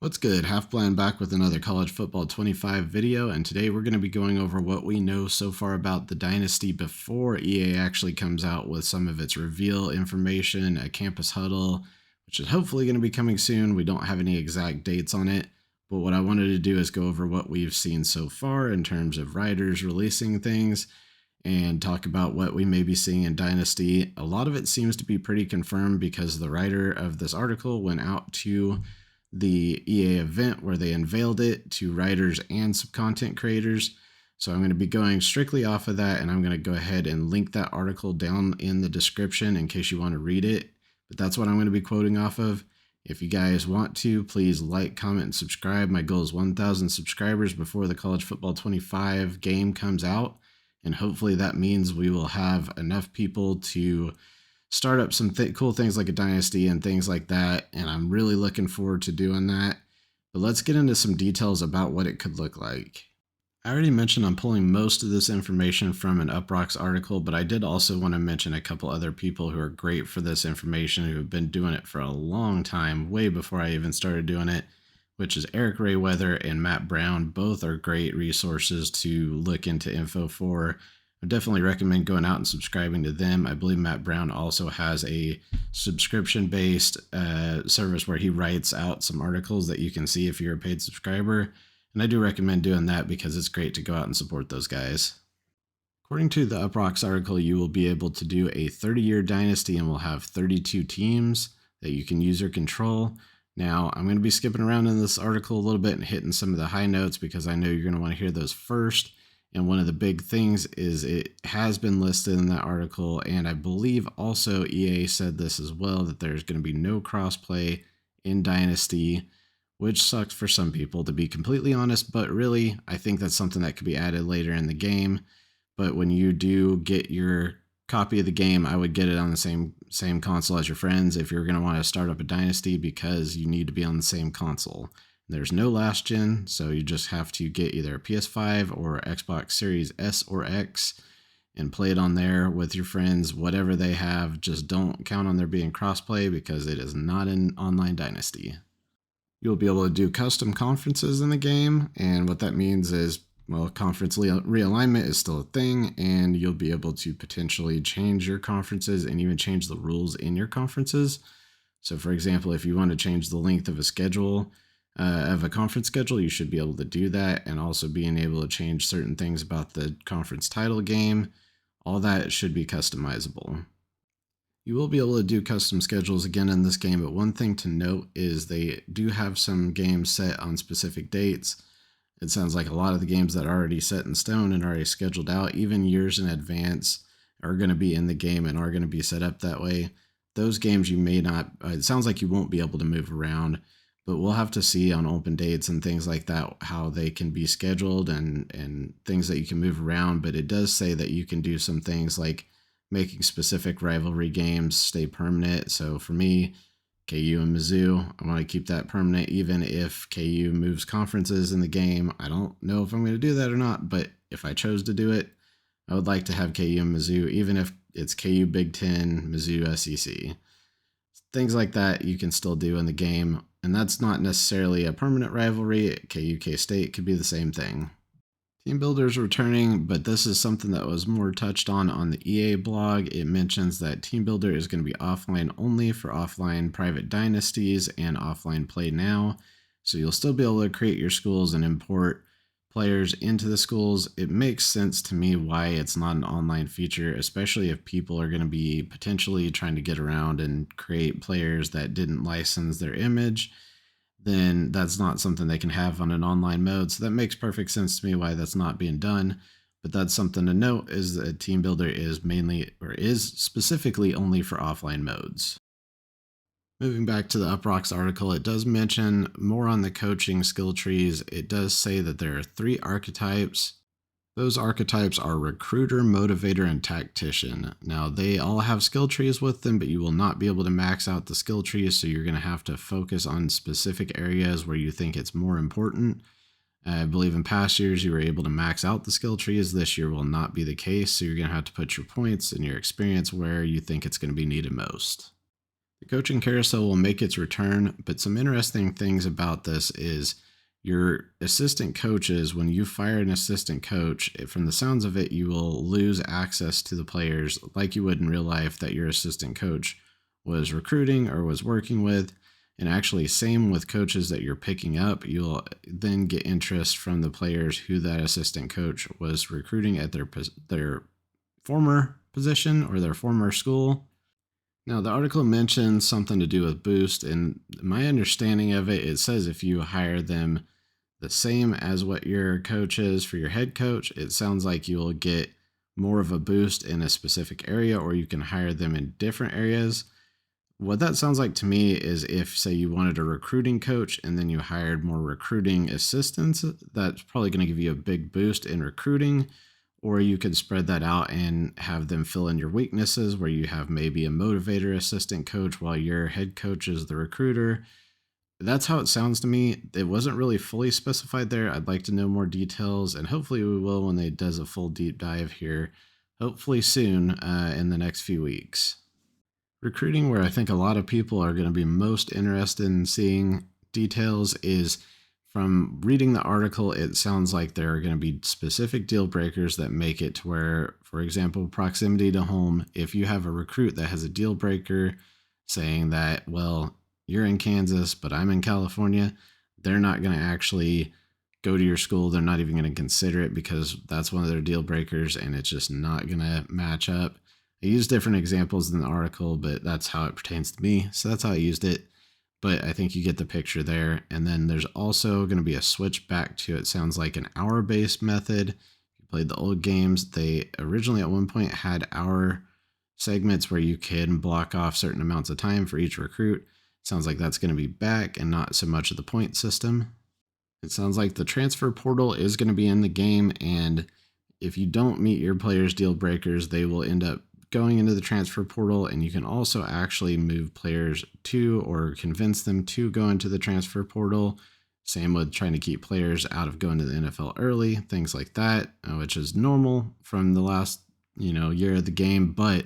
What's good? Half Blind back with another College Football 25 video, and today we're going to be going over what we know so far about the Dynasty before EA actually comes out with some of its reveal information at Campus Huddle, which is hopefully going to be coming soon. We don't have any exact dates on it, but what I wanted to do is go over what we've seen so far in terms of writers releasing things and talk about what we may be seeing in Dynasty. A lot of it seems to be pretty confirmed because the writer of this article went out to the EA event where they unveiled it to writers and some content creators. So I'm going to be going strictly off of that, and I'm going to go ahead and link that article down in the description in case you want to read it. But that's what I'm going to be quoting off of. If you guys want to, please like, comment, and subscribe. My goal is 1,000 subscribers before the College Football 25 game comes out. And hopefully that means we will have enough people to start up some cool things like a Dynasty and things like that, and I'm really looking forward to doing that. But let's get into some details about what it could look like. I already mentioned I'm pulling most of this information from an Uproxx article, but I did also want to mention a couple other people who are great for this information, who have been doing it for a long time, way before I even started doing it, which is Eric Rayweather and Matt Brown. Both are great resources to look into info for. I definitely recommend going out and subscribing to them. I believe Matt Brown also has a subscription-based service where he writes out some articles that you can see if you're a paid subscriber. And I do recommend doing that because it's great to go out and support those guys. According to the Uproxx article, you will be able to do a 30-year dynasty and will have 32 teams that you can use or control. Now, I'm going to be skipping around in this article a little bit and hitting some of the high notes because I know you're going to want to hear those first. And one of the big things is it has been listed in that article, and I believe also EA said this as well, that there's going to be no crossplay in Dynasty, which sucks for some people, to be completely honest, but really, I think that's something that could be added later in the game. But when you do get your copy of the game, I would get it on the same console as your friends if you're going to want to start up a Dynasty, because you need to be on the same console. There's no last gen, so you just have to get either a PS5 or Xbox Series S or X and play it on there with your friends, whatever they have. Just don't count on there being crossplay because it is not an online Dynasty. You'll be able to do custom conferences in the game, and what that means is, well, conference realignment is still a thing, and you'll be able to potentially change your conferences and even change the rules in your conferences. So for example, if you want to change the length of a schedule, of a conference schedule, you should be able to do that, and also being able to change certain things about the conference title game. All that should be customizable. You will be able to do custom schedules again in this game, but one thing to note is they do have some games set on specific dates. It sounds like a lot of the games that are already set in stone and already scheduled out, even years in advance, are going to be in the game and are going to be set up that way. Those games you may not, it sounds like you won't be able to move around, but we'll have to see on open dates and things like that how they can be scheduled and things that you can move around. But it does say that you can do some things like making specific rivalry games stay permanent. So for me, KU and Mizzou, I want to keep that permanent even if KU moves conferences in the game. I don't know if I'm going to do that or not, but if I chose to do it, I would like to have KU and Mizzou, even if it's KU Big Ten, Mizzou SEC. Things like that you can still do in the game. And that's not necessarily a permanent rivalry. KU K-State could be the same thing. Team Builder's returning, but this is something that was more touched on the EA blog. It mentions that Team Builder is going to be offline only for offline private dynasties and offline play now. So you'll still be able to create your schools and import players into the schools. It makes sense to me why it's not an online feature, especially if people are going to be potentially trying to get around and create players that didn't license their image. Then that's not something they can have on an online mode. So that makes perfect sense to me why that's not being done. But that's something to note, is that Team Builder is mainly, or is specifically only for offline modes. Moving back to the Uproxx article, it does mention more on the coaching skill trees. It does say that there are 3 archetypes. Those archetypes are recruiter, motivator, and tactician. Now, they all have skill trees with them, but you will not be able to max out the skill trees, so you're going to have to focus on specific areas where you think it's more important. I believe in past years you were able to max out the skill trees. This year will not be the case, so you're going to have to put your points and your experience where you think it's going to be needed most. The coaching carousel will make its return, but some interesting things about this is your assistant coaches, when you fire an assistant coach, from the sounds of it, you will lose access to the players like you would in real life that your assistant coach was recruiting or was working with. And actually, same with coaches that you're picking up, you'll then get interest from the players who that assistant coach was recruiting at their former position or their former school. Now, the article mentions something to do with Boost, and my understanding of it, it says if you hire them the same as what your coach is for your head coach, it sounds like you'll get more of a boost in a specific area, or you can hire them in different areas. What that sounds like to me is if, say, you wanted a recruiting coach and then you hired more recruiting assistants, that's probably going to give you a big boost in recruiting. Or you could spread that out and have them fill in your weaknesses, where you have maybe a motivator assistant coach while your head coach is the recruiter. That's how it sounds to me. It wasn't really fully specified there. I'd like to know more details, and hopefully we will when they does a full deep dive here, hopefully soon in the next few weeks. Recruiting, where I think a lot of people are going to be most interested in seeing details, is from reading the article, it sounds like there are going to be specific deal breakers that make it to where, for example, proximity to home. If you have a recruit that has a deal breaker saying that, well, you're in Kansas, but I'm in California, they're not going to actually go to your school. They're not even going to consider it because that's one of their deal breakers and it's just not going to match up. I used different examples in the article, but that's how it pertains to me. So that's how I used it. But I think you get the picture there. And then there's also going to be a switch back to, it sounds like, an hour-based method. If you played the old games, they originally at one point had hour segments where you can block off certain amounts of time for each recruit. Sounds like that's going to be back and not so much of the point system. It sounds like the transfer portal is going to be in the game, and if you don't meet your players' deal breakers, they will end up going into the transfer portal, and you can also actually move players to or convince them to go into the transfer portal. Same with trying to keep players out of going to the NFL early, things like that, which is normal from the last year of the game. But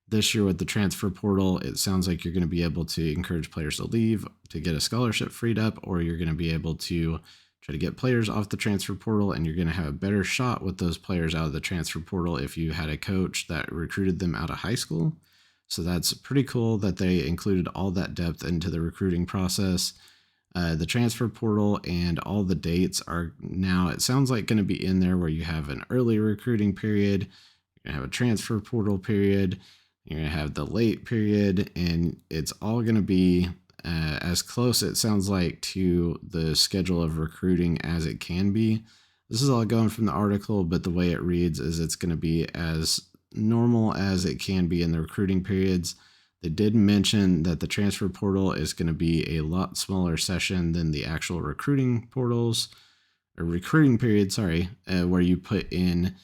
this year with the transfer portal, it sounds like you're going to be able to encourage players to leave to get a scholarship freed up, or you're going to be able to try to get players off the transfer portal, and you're going to have a better shot with those players out of the transfer portal if you had a coach that recruited them out of high school. So that's pretty cool that they included all that depth into the recruiting process. The transfer portal and all the dates are now, it sounds like, going to be in there, where you have an early recruiting period, you're going to have a transfer portal period, you're going to have the late period, and it's all going to be as close, it sounds like, to the schedule of recruiting as it can be. This is all going from the article, but the way it reads is it's going to be as normal as it can be in the recruiting periods. They did mention that the transfer portal is going to be a lot smaller session than the actual recruiting portals, or recruiting period, where you put in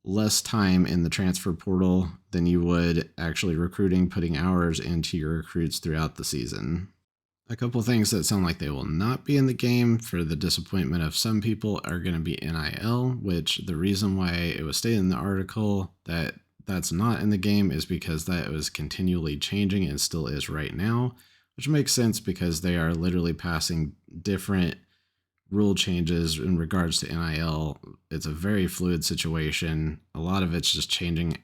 less time in the transfer portal than you would actually recruiting, putting hours into your recruits throughout the season. A couple things that sound like they will not be in the game, for the disappointment of some people, are going to be NIL, which the reason why it was stated in the article that that's not in the game is because that was continually changing and still is right now, which makes sense because they are literally passing different rule changes in regards to NIL. It's a very fluid situation. A lot of it's just changing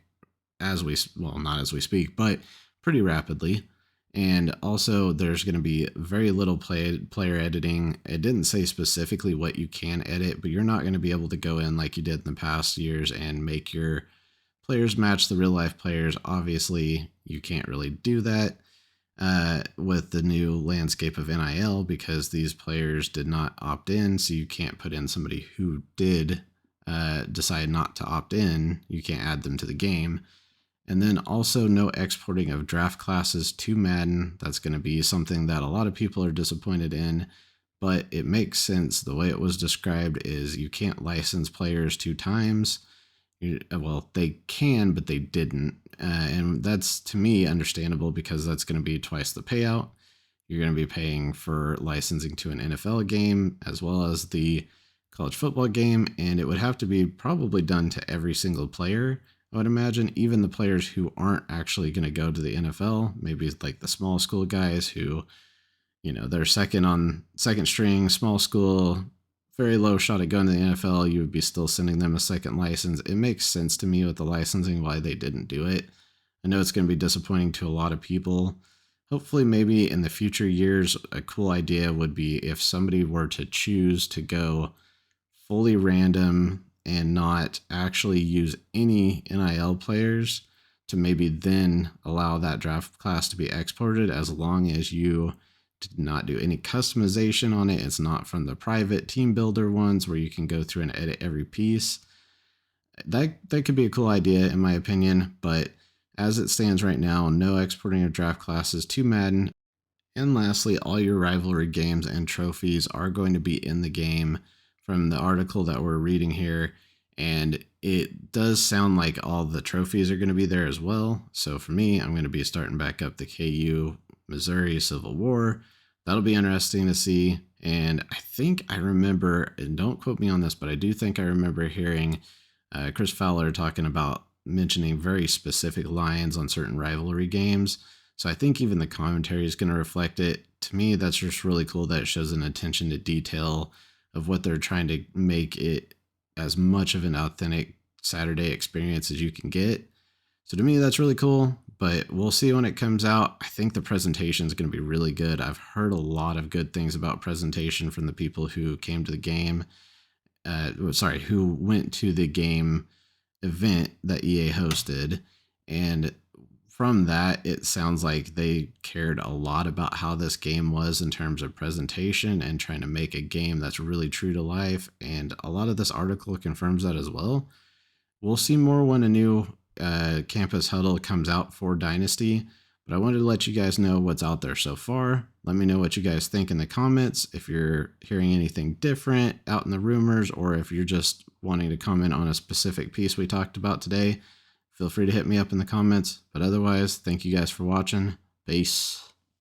not as we speak, but pretty rapidly. And also there's going to be very little player editing. It didn't say specifically what you can edit, but you're not going to be able to go in like you did in the past years and make your players match the real life players. Obviously, you can't really do that with the new landscape of NIL, because these players did not opt in. So you can't put in somebody who did decide not to opt in. You can't add them to the game. And then also no exporting of draft classes to Madden. That's going to be something that a lot of people are disappointed in, but it makes sense. The way it was described is you can't license players 2 times. Well, they can, but they didn't. And that's, to me, understandable, because that's going to be twice the payout. You're going to be paying for licensing to an NFL game as well as the college football game, and it would have to be probably done to every single player. I would imagine even the players who aren't actually going to go to the NFL, maybe like the small school guys who, they're second string, small school, very low shot at going to the NFL, you would be still sending them a second license. It makes sense to me with the licensing why they didn't do it. I know it's going to be disappointing to a lot of people. Hopefully, maybe in the future years, a cool idea would be if somebody were to choose to go fully random and not actually use any NIL players, to maybe then allow that draft class to be exported as long as you did not do any customization on it. It's not from the private team builder ones where you can go through and edit every piece. That could be a cool idea in my opinion, but as it stands right now, no exporting of draft classes to Madden. And lastly, all your rivalry games and trophies are going to be in the game from the article that we're reading here. And it does sound like all the trophies are going to be there as well. So for me, I'm going to be starting back up the KU Missouri Civil War. That'll be interesting to see. And I think I remember, and don't quote me on this, but I do think I remember hearing Chris Fowler talking about mentioning very specific lines on certain rivalry games. So I think even the commentary is going to reflect it. To me, that's just really cool that it shows an attention to detail of what they're trying to make it as much of an authentic Saturday experience as you can get. So to me, that's really cool, but we'll see when it comes out. I think the presentation is going to be really good. I've heard a lot of good things about presentation from the people who came to the game, who went to the game event that EA hosted. And from that, it sounds like they cared a lot about how this game was in terms of presentation and trying to make a game that's really true to life. And a lot of this article confirms that as well. We'll see more when a new Campus Huddle comes out for Dynasty, but I wanted to let you guys know what's out there so far. Let me know what you guys think in the comments. If you're hearing anything different out in the rumors, or if you're just wanting to comment on a specific piece we talked about today, feel free to hit me up in the comments. But otherwise, thank you guys for watching. Peace.